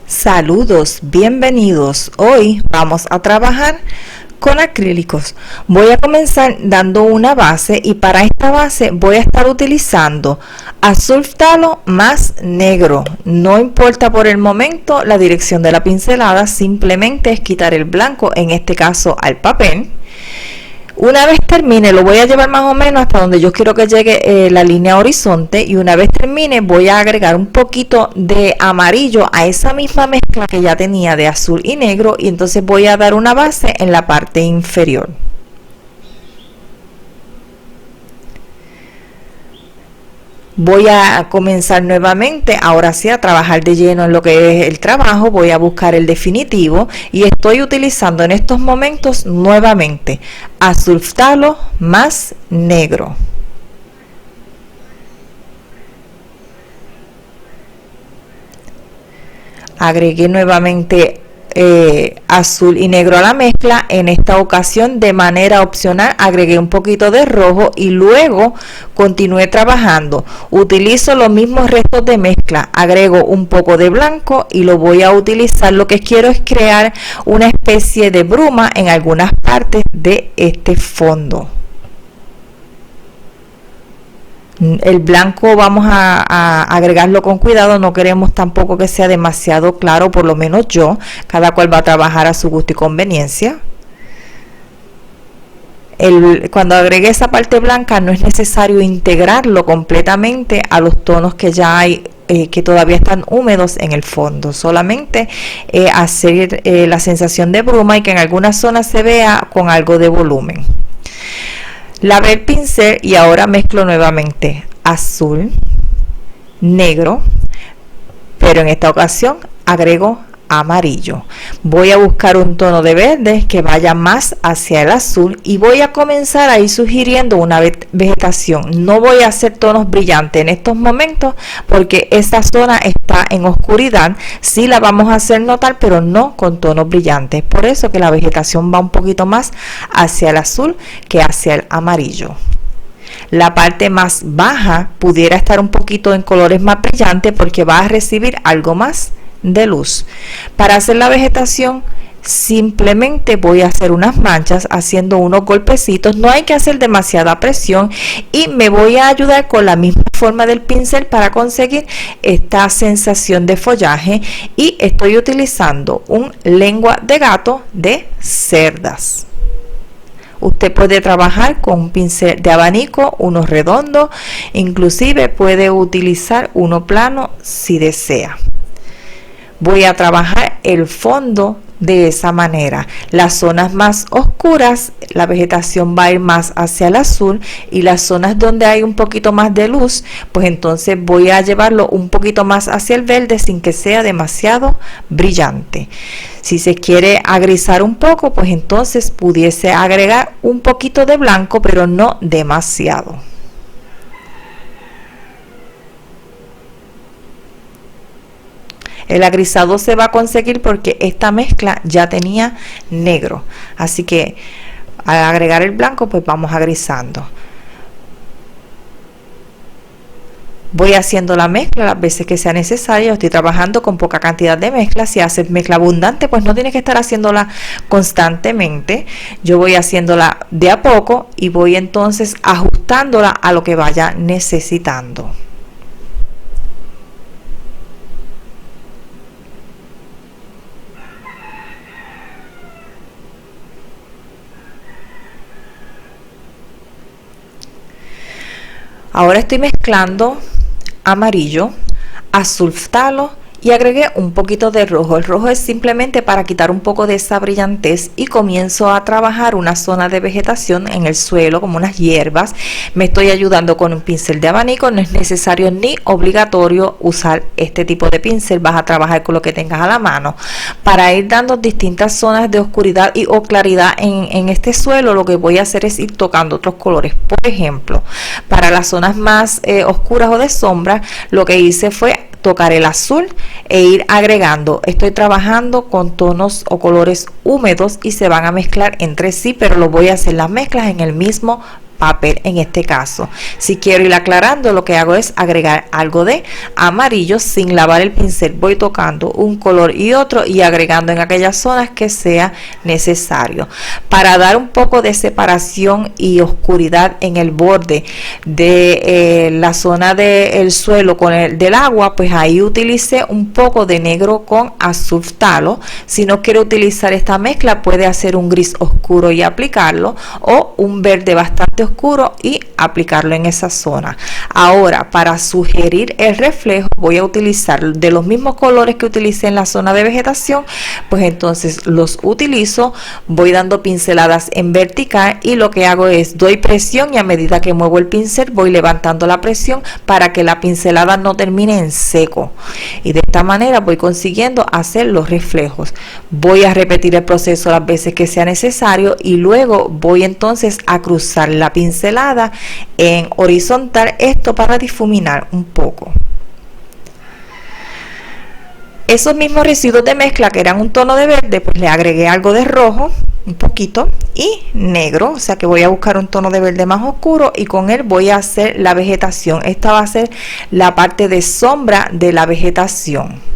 Saludos, bienvenidos. Hoy vamos a trabajar con acrílicos. Voy a comenzar dando una base y para esta base voy a estar utilizando azulftalo más negro. No importa por el momento la dirección de la pincelada, simplemente es quitar el blanco, en este caso al papel. Una vez termine, lo voy a llevar más o menos hasta donde yo quiero que llegue la línea horizonte, y una vez termine voy a agregar un poquito de amarillo a esa misma mezcla que ya tenía de azul y negro, y entonces voy a dar una base en la parte inferior. Voy a comenzar nuevamente, ahora sí, a trabajar de lleno en lo que es el trabajo. Voy a buscar el definitivo y estoy utilizando en estos momentos nuevamente azulftalo más negro. Agregué nuevamente azul y negro a la mezcla. En esta ocasión, de manera opcional, agregué un poquito de rojo y luego continué trabajando. Utilizo los mismos restos de mezcla, agrego un poco de blanco y lo voy a utilizar. Lo que quiero es crear una especie de bruma en algunas partes de este fondo. El blanco vamos a agregarlo con cuidado, no queremos tampoco que sea demasiado claro, por lo menos yo. Cada cual va a trabajar a su gusto y conveniencia. Cuando agregue esa parte blanca no es necesario integrarlo completamente a los tonos que ya hay, que todavía están húmedos en el fondo. Solamente hacer la sensación de bruma y que en algunas zonas se vea con algo de volumen. Lavé el pincel y ahora mezclo nuevamente azul, negro, pero en esta ocasión agrego amarillo. Voy a buscar un tono de verde que vaya más hacia el azul y voy a comenzar a ir sugiriendo una vegetación. No voy a hacer tonos brillantes en estos momentos porque esta zona está en oscuridad. Sí la vamos a hacer notar, pero no con tonos brillantes. Por eso que la vegetación va un poquito más hacia el azul que hacia el amarillo. La parte más baja pudiera estar un poquito en colores más brillantes porque va a recibir algo más de luz. Para hacer la vegetación simplemente voy a hacer unas manchas haciendo unos golpecitos. No hay que hacer demasiada presión y me voy a ayudar con la misma forma del pincel para conseguir esta sensación de follaje, y estoy utilizando un lengua de gato de cerdas. Usted puede trabajar con un pincel de abanico, uno redondo, inclusive puede utilizar uno plano si desea. Voy a trabajar el fondo de esa manera. Las zonas más oscuras, la vegetación va a ir más hacia el azul, y las zonas donde hay un poquito más de luz, pues entonces voy a llevarlo un poquito más hacia el verde sin que sea demasiado brillante. Si se quiere agrisar un poco, pues entonces pudiese agregar un poquito de blanco, pero no demasiado. El agrisado se va a conseguir porque esta mezcla ya tenía negro, así que al agregar el blanco pues vamos agrisando. Voy haciendo la mezcla las veces que sea necesario. Estoy trabajando con poca cantidad de mezcla. Si haces mezcla abundante, pues no tienes que estar haciéndola constantemente. Yo voy haciéndola de a poco y voy entonces ajustándola a lo que vaya necesitando. Ahora estoy mezclando amarillo, azulftalo y agregué un poquito de rojo. El rojo es simplemente para quitar un poco de esa brillantez, y comienzo a trabajar una zona de vegetación en el suelo como unas hierbas. Me estoy ayudando con un pincel de abanico. No es necesario ni obligatorio usar este tipo de pincel, vas a trabajar con lo que tengas a la mano para ir dando distintas zonas de oscuridad y o claridad en este suelo. Lo que voy a hacer es ir tocando otros colores. Por ejemplo, para las zonas más oscuras o de sombra, lo que hice fue tocar el azul e ir agregando. Estoy trabajando con tonos o colores húmedos y se van a mezclar entre sí, pero lo voy a hacer las mezclas en el mismo papel en este caso. Si quiero ir aclarando, lo que hago es agregar algo de amarillo sin lavar el pincel. Voy tocando un color y otro y agregando en aquellas zonas que sea necesario. Para dar un poco de separación y oscuridad en el borde de la zona del suelo con el del agua, pues ahí utilicé un poco de negro con azul talo. Si no quiere utilizar esta mezcla, puede hacer un gris oscuro y aplicarlo, o un verde bastante oscuro y aplicarlo en esa zona. Ahora, para sugerir el reflejo, voy a utilizar de los mismos colores que utilicé en la zona de vegetación, pues entonces los utilizo, voy dando pinceladas en vertical y lo que hago es doy presión y a medida que muevo el pincel voy levantando la presión para que la pincelada no termine en seco, y de esta manera voy consiguiendo hacer los reflejos. Voy a repetir el proceso las veces que sea necesario y luego voy entonces a cruzar la pincelada en horizontal, esto para difuminar un poco. Esos mismos residuos de mezcla que eran un tono de verde, pues le agregué algo de rojo, un poquito, y negro, o sea que voy a buscar un tono de verde más oscuro y con él voy a hacer la vegetación. Esta va a ser la parte de sombra de la vegetación.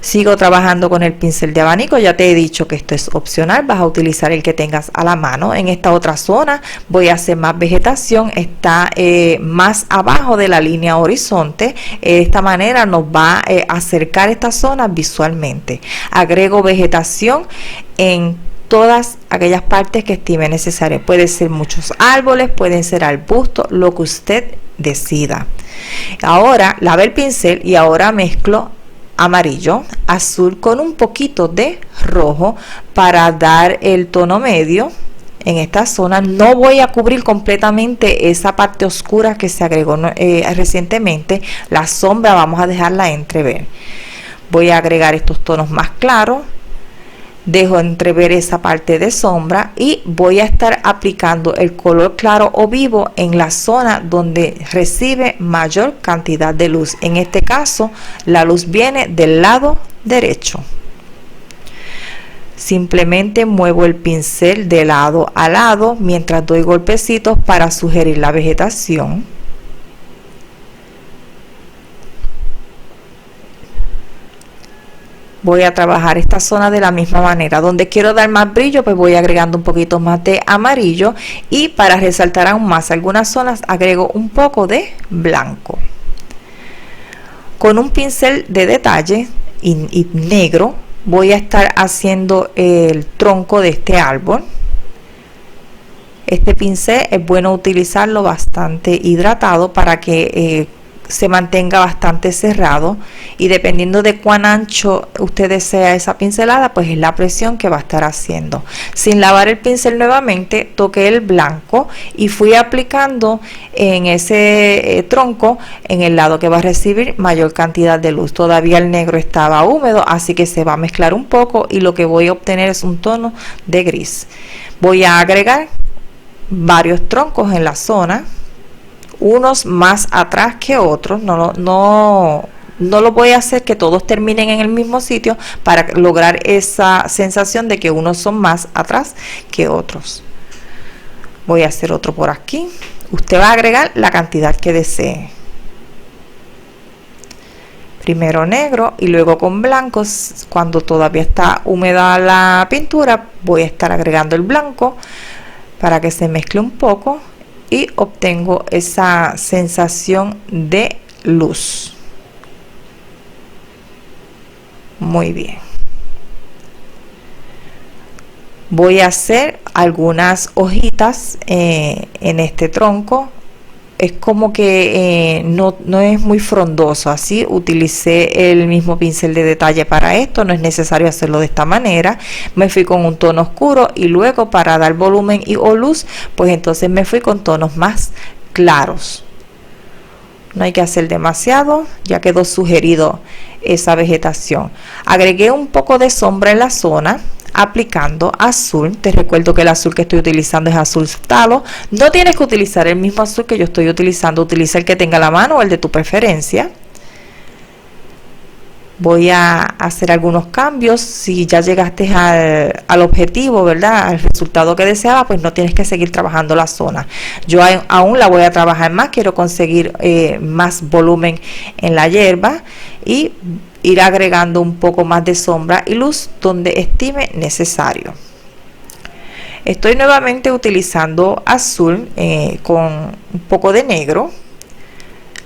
Sigo trabajando con el pincel de abanico. Ya te he dicho que esto es opcional, vas a utilizar el que tengas a la mano. En esta otra zona voy a hacer más vegetación, está más abajo de la línea horizonte. De esta manera nos va a acercar esta zona visualmente. Agrego vegetación en todas aquellas partes que estime necesario. Pueden ser muchos árboles, pueden ser arbustos, lo que usted decida. Ahora lavé el pincel y ahora mezclo amarillo, azul con un poquito de rojo para dar el tono medio en esta zona. No voy a cubrir completamente esa parte oscura que se agregó recientemente. La sombra vamos a dejarla entrever. Voy a agregar estos tonos más claros, dejo entrever esa parte de sombra y voy a estar aplicando el color claro o vivo en la zona donde recibe mayor cantidad de luz. En este caso la luz viene del lado derecho. Simplemente muevo el pincel de lado a lado mientras doy golpecitos para sugerir la vegetación. Voy a trabajar esta zona de la misma manera. Donde quiero dar más brillo, pues voy agregando un poquito más de amarillo, y para resaltar aún más algunas zonas agrego un poco de blanco. Con un pincel de detalle y negro voy a estar haciendo el tronco de este árbol. Este pincel es bueno utilizarlo bastante hidratado para que se mantenga bastante cerrado, y dependiendo de cuán ancho usted desea esa pincelada, pues es la presión que va a estar haciendo. Sin lavar el pincel nuevamente, toqué el blanco y fui aplicando en ese tronco en el lado que va a recibir mayor cantidad de luz. Todavía el negro estaba húmedo, así que se va a mezclar un poco y lo que voy a obtener es un tono de gris. Voy a agregar varios troncos en la zona, unos más atrás que otros. No lo voy a hacer que todos terminen en el mismo sitio para lograr esa sensación de que unos son más atrás que otros. Voy a hacer otro por aquí. Usted va a agregar la cantidad que desee. Primero negro y luego con blancos. Cuando todavía está húmeda la pintura, voy a estar agregando el blanco para que se mezcle un poco y obtengo esa sensación de luz. Muy bien. Voy a hacer algunas hojitas en este tronco. Es como que no es muy frondoso, así utilicé el mismo pincel de detalle para esto. No es necesario hacerlo de esta manera. Me fui con un tono oscuro y luego, para dar volumen o luz, pues entonces me fui con tonos más claros. No hay que hacer demasiado, ya quedó sugerido esa vegetación. Agregué un poco de sombra en la zona aplicando azul. Te recuerdo que el azul que estoy utilizando es azul talo. No tienes que utilizar el mismo azul que yo estoy utilizando, utiliza el que tenga a la mano o el de tu preferencia. Voy a hacer algunos cambios. Si ya llegaste al objetivo, ¿verdad? Al resultado que deseaba, pues no tienes que seguir trabajando la zona. Yo aún la voy a trabajar más. Quiero conseguir más volumen en la hierba y ir agregando un poco más de sombra y luz donde estime necesario. Estoy nuevamente utilizando azul con un poco de negro.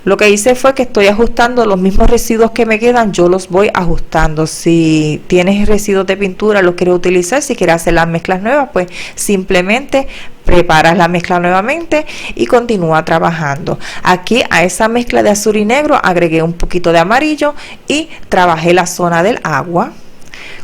Lo que hice fue que estoy ajustando los mismos residuos que me quedan, yo los voy ajustando. Si tienes residuos de pintura, los quieres utilizar, si quieres hacer las mezclas nuevas, pues simplemente preparas la mezcla nuevamente y continúa trabajando. Aquí a esa mezcla de azul y negro agregué un poquito de amarillo y trabajé la zona del agua.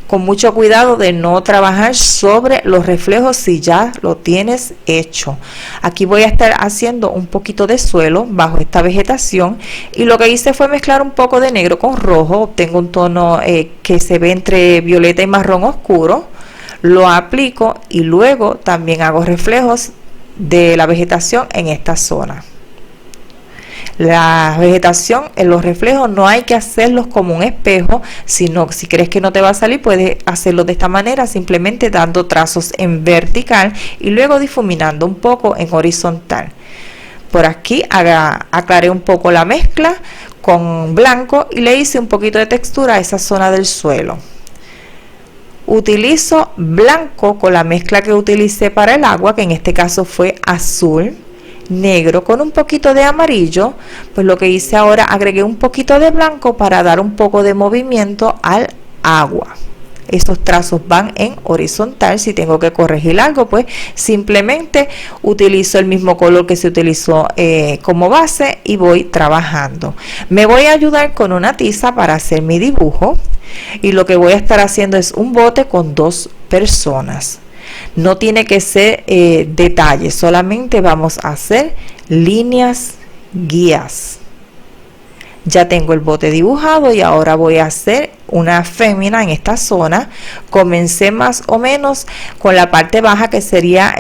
Con mucho cuidado de no trabajar sobre los reflejos si ya lo tienes hecho. Aquí voy a estar haciendo un poquito de suelo bajo esta vegetación y lo que hice fue mezclar un poco de negro con rojo. Obtengo un tono que se ve entre violeta y marrón oscuro. Lo aplico y luego también hago reflejos de la vegetación en esta zona. La vegetación en los reflejos no hay que hacerlos como un espejo, sino si crees que no te va a salir, puedes hacerlo de esta manera, simplemente dando trazos en vertical y luego difuminando un poco en horizontal. Por aquí aclaré un poco la mezcla con blanco y le hice un poquito de textura a esa zona del suelo. Utilizo blanco con la mezcla que utilicé para el agua, que en este caso fue azul, negro con un poquito de amarillo. Pues lo que hice ahora, agregué un poquito de blanco para dar un poco de movimiento al agua. Estos trazos van en horizontal. Si tengo que corregir algo, pues simplemente utilizo el mismo color que se utilizó como base y voy trabajando. Me voy a ayudar con una tiza para hacer mi dibujo y lo que voy a estar haciendo es un bote con 2 personas. No tiene que ser detalles, solamente vamos a hacer líneas guías. Ya tengo el bote dibujado y ahora voy a hacer una fémina en esta zona. Comencé más o menos con la parte baja que sería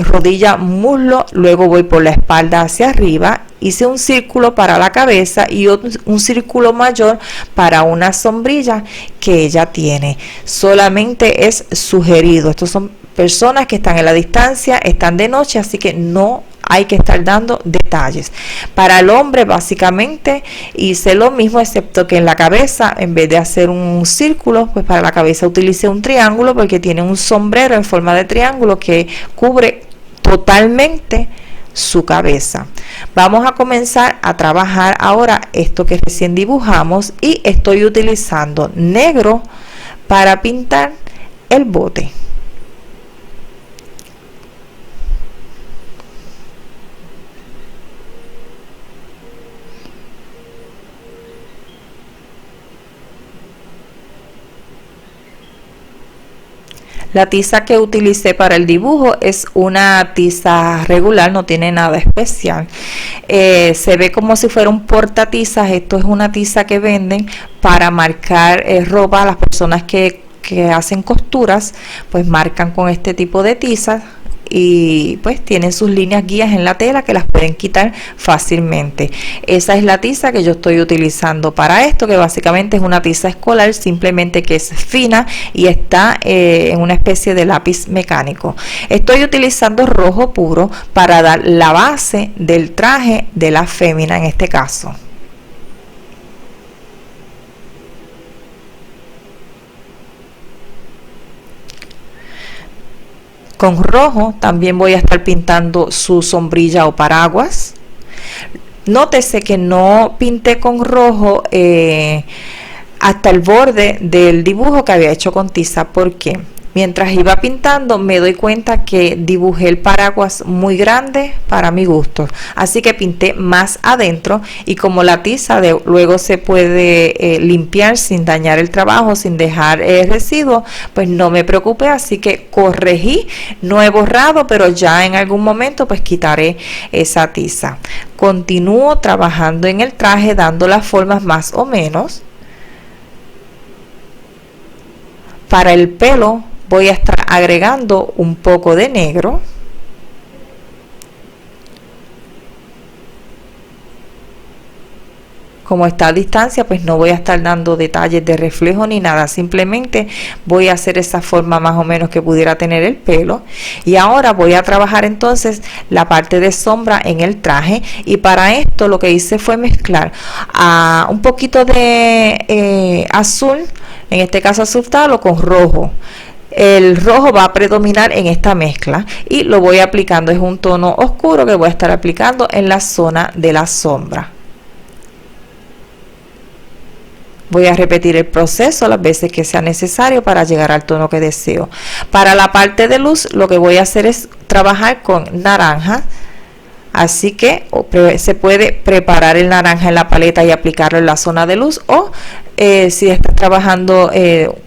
rodilla, muslo, luego voy por la espalda hacia arriba. Hice un círculo para la cabeza y un círculo mayor para una sombrilla que ella tiene. Solamente es sugerido. Estos son personas que están en la distancia, están de noche, así que no hay que estar dando detalles. Para el hombre básicamente hice lo mismo, excepto que en la cabeza, en vez de hacer un círculo, pues para la cabeza utilicé un triángulo porque tiene un sombrero en forma de triángulo que cubre totalmente su cabeza. Vamos a comenzar a trabajar ahora esto que recién dibujamos y estoy utilizando negro para pintar el bote. La tiza que utilicé para el dibujo es una tiza regular, no tiene nada especial. Se ve como si fuera un portatizas. Esto es una tiza que venden para marcar ropa. Las personas que hacen costuras, pues marcan con este tipo de tizas y pues tienen sus líneas guías en la tela que las pueden quitar fácilmente. Esa es la tiza que yo estoy utilizando para esto, que básicamente es una tiza escolar, simplemente que es fina y está en una especie de lápiz mecánico. Estoy utilizando rojo puro para dar la base del traje de la fémina en este caso. Con rojo también voy a estar pintando su sombrilla o paraguas. Nótese que no pinté con rojo hasta el borde del dibujo que había hecho con tiza. ¿Por qué? Mientras iba pintando me doy cuenta que dibujé el paraguas muy grande para mi gusto, así que pinté más adentro y como la tiza luego se puede limpiar sin dañar el trabajo, sin dejar residuos, pues no me preocupé, así que corregí, no he borrado, pero ya en algún momento pues quitaré esa tiza. Continúo trabajando en el traje dando las formas más o menos. Para el pelo voy a estar agregando un poco de negro. como está a distancia, pues no voy a estar dando detalles de reflejo ni nada, simplemente voy a hacer esa forma más o menos que pudiera tener el pelo. Y ahora voy a trabajar entonces la parte de sombra en el traje, y para esto lo que hice fue mezclar un poquito de azul, en este caso azul talo, con rojo. El rojo va a predominar en esta mezcla y lo voy aplicando, es un tono oscuro que voy a estar aplicando en la zona de la sombra. Voy a repetir el proceso las veces que sea necesario para llegar al tono que deseo. Para la parte de luz, lo que voy a hacer es trabajar con naranja. Así que se puede preparar el naranja en la paleta y aplicarlo en la zona de luz, o si estás trabajando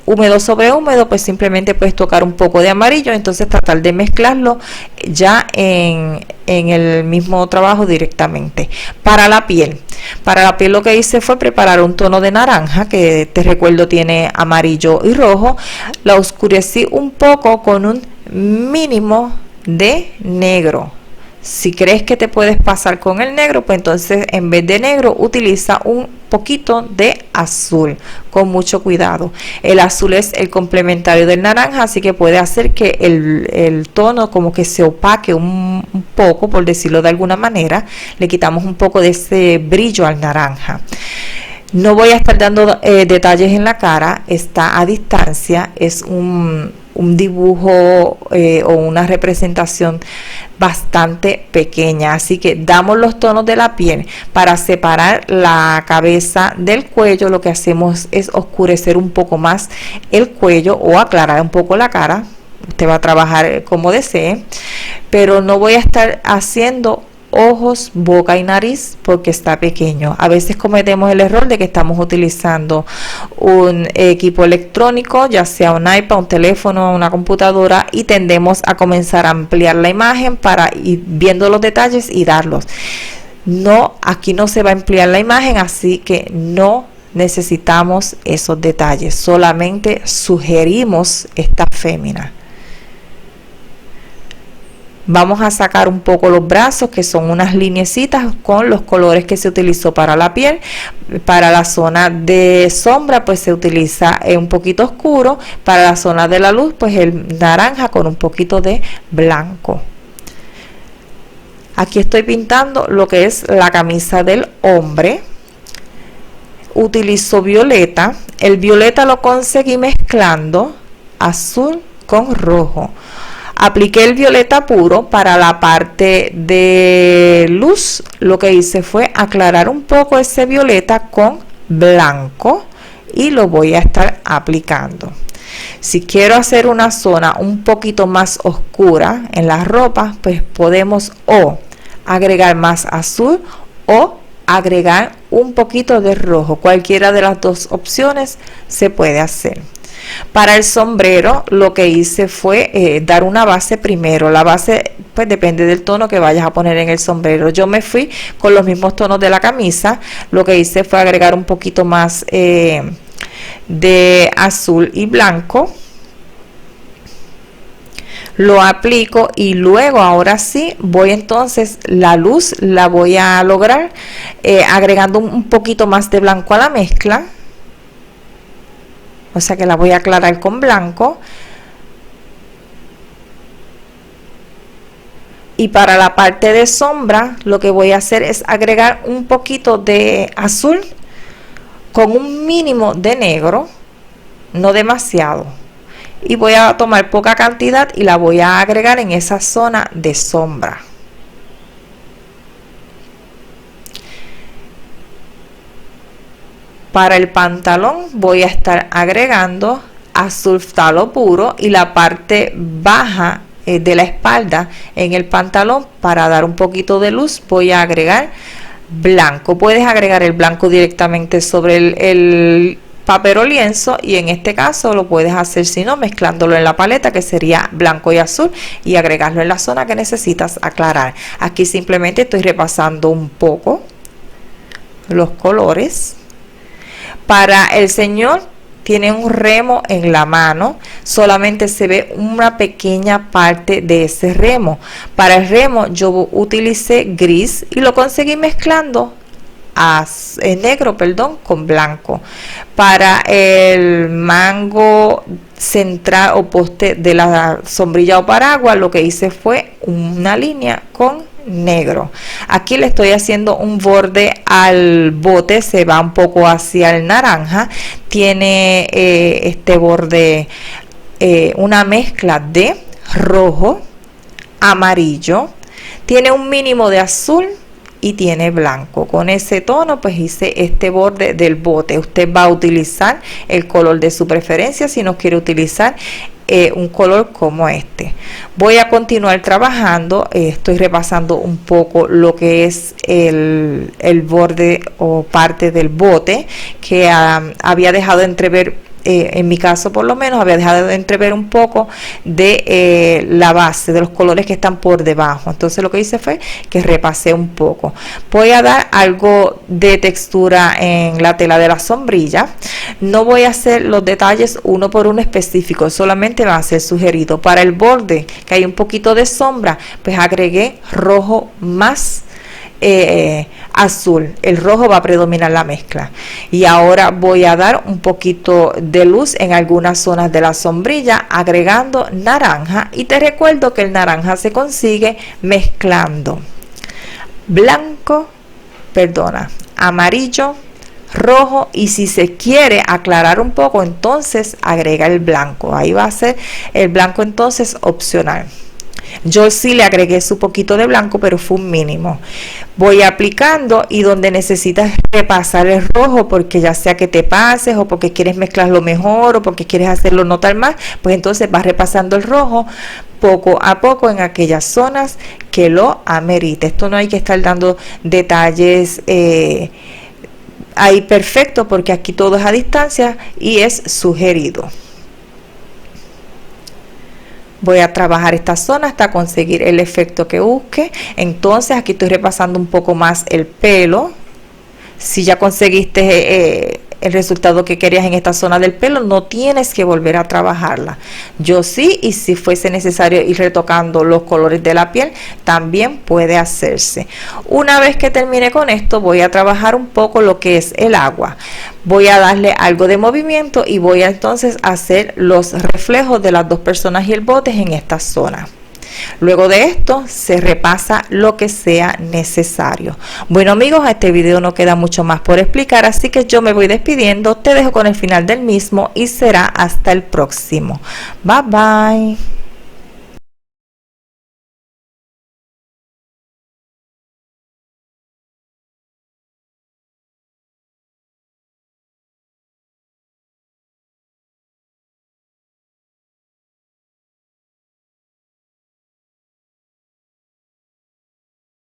húmedo sobre húmedo, pues simplemente puedes tocar un poco de amarillo, entonces tratar de mezclarlo ya en el mismo trabajo directamente. Para la piel lo que hice fue preparar un tono de naranja, que te recuerdo tiene amarillo y rojo. La oscurecí un poco con un mínimo de negro. Si crees que te puedes pasar con el negro, pues entonces en vez de negro utiliza un poquito de azul, con mucho cuidado. El azul es el complementario del naranja, así que puede hacer que el tono como que se opaque un poco, por decirlo de alguna manera. Le quitamos un poco de ese brillo al naranja. No voy a estar dando detalles en la cara, está a distancia, es un dibujo o una representación bastante pequeña, así que damos los tonos de la piel. Para separar la cabeza del cuello, lo que hacemos es oscurecer un poco más el cuello o aclarar un poco la cara. Usted va a trabajar como desee, pero no voy a estar haciendo ojos, boca y nariz porque está pequeño. A veces cometemos el error de que estamos utilizando un equipo electrónico, ya sea un iPad, un teléfono, una computadora, y tendemos a comenzar a ampliar la imagen para ir viendo los detalles y darlos. No, aquí no se va a ampliar la imagen, así que no necesitamos esos detalles, solamente sugerimos esta fémina. Vamos a sacar un poco los brazos, que son unas lineecitas con los colores que se utilizó para la piel. Para la zona de sombra pues se utiliza un poquito oscuro. Para la zona de la luz pues el naranja con un poquito de blanco. Aquí estoy pintando lo que es la camisa del hombre. Utilizo violeta. El violeta lo conseguí mezclando azul con rojo. Apliqué el violeta puro. Para la parte de luz lo que hice fue aclarar un poco ese violeta con blanco y lo voy a estar aplicando. Si quiero hacer una zona un poquito más oscura en la ropa, pues podemos o agregar más azul o agregar un poquito de rojo. Cualquiera de las dos opciones se puede hacer. Para el sombrero lo que hice fue dar una base primero. La base pues depende del tono que vayas a poner en el sombrero. Yo me fui con los mismos tonos de la camisa. Lo que hice fue agregar un poquito más de azul y blanco. Lo aplico y luego ahora sí voy entonces, la luz la voy a lograr agregando un poquito más de blanco a la mezcla. O sea que la voy a aclarar con blanco. Y para la parte de sombra lo que voy a hacer es agregar un poquito de azul con un mínimo de negro, no demasiado. Y voy a tomar poca cantidad y la voy a agregar en esa zona de sombra. Para el pantalón voy a estar agregando azul talo puro y la parte baja de la espalda en el pantalón, para dar un poquito de luz, voy a agregar blanco. Puedes agregar el blanco directamente sobre el papel o lienzo, y en este caso lo puedes hacer si no mezclándolo en la paleta, que sería blanco y azul, y agregarlo en la zona que necesitas aclarar. Aquí simplemente estoy repasando un poco los colores. Para el señor tiene un remo en la mano, solamente se ve una pequeña parte de ese remo. Para el remo yo utilicé gris y lo conseguí mezclando negro, perdón, con blanco. Para el mango central o poste de la sombrilla o paraguas, lo que hice fue una línea con negro. Aquí le estoy haciendo un borde al bote, se va un poco hacia el naranja. Tiene este borde una mezcla de rojo, amarillo, tiene un mínimo de azul y tiene blanco. Con ese tono pues hice este borde del bote. Usted va a utilizar el color de su preferencia si no quiere utilizar un color como este. Voy a continuar trabajando. Estoy repasando un poco lo que es el borde o parte del bote que había dejado entrever. En mi caso por lo menos había dejado de entrever un poco de la base, de los colores que están por debajo. Entonces lo que hice fue que repasé un poco. Voy a dar algo de textura en la tela de la sombrilla. No voy a hacer los detalles uno por uno específicos, solamente va a ser sugerido. Para el borde que hay un poquito de sombra, pues agregué rojo más azul. El rojo va a predominar la mezcla. Y ahora voy a dar un poquito de luz en algunas zonas de la sombrilla agregando naranja, y te recuerdo que el naranja se consigue mezclando amarillo, rojo, y si se quiere aclarar un poco entonces agrega el blanco. Ahí va a ser el blanco entonces opcional. Yo sí le agregué su poquito de blanco, pero fue un mínimo. Voy aplicando, y donde necesitas repasar el rojo, porque ya sea que te pases o porque quieres mezclarlo mejor o porque quieres hacerlo notar más, pues entonces vas repasando el rojo poco a poco en aquellas zonas que lo amerite. Esto no hay que estar dando detalles ahí perfecto, porque aquí todo es a distancia y es sugerido. Voy a trabajar esta zona hasta conseguir el efecto que busque. Entonces aquí estoy repasando un poco más el pelo. Si ya conseguiste el resultado que querías en esta zona del pelo, no tienes que volver a trabajarla. Yo sí, y si fuese necesario ir retocando los colores de la piel, también puede hacerse. Una vez que termine con esto, voy a trabajar un poco lo que es el agua. Voy a darle algo de movimiento y voy a entonces hacer los reflejos de las dos personas y el bote en esta zona. Luego de esto se repasa lo que sea necesario. Bueno amigos, a este video no queda mucho más por explicar, así que yo me voy despidiendo. Te dejo con el final del mismo y será hasta el próximo. Bye bye.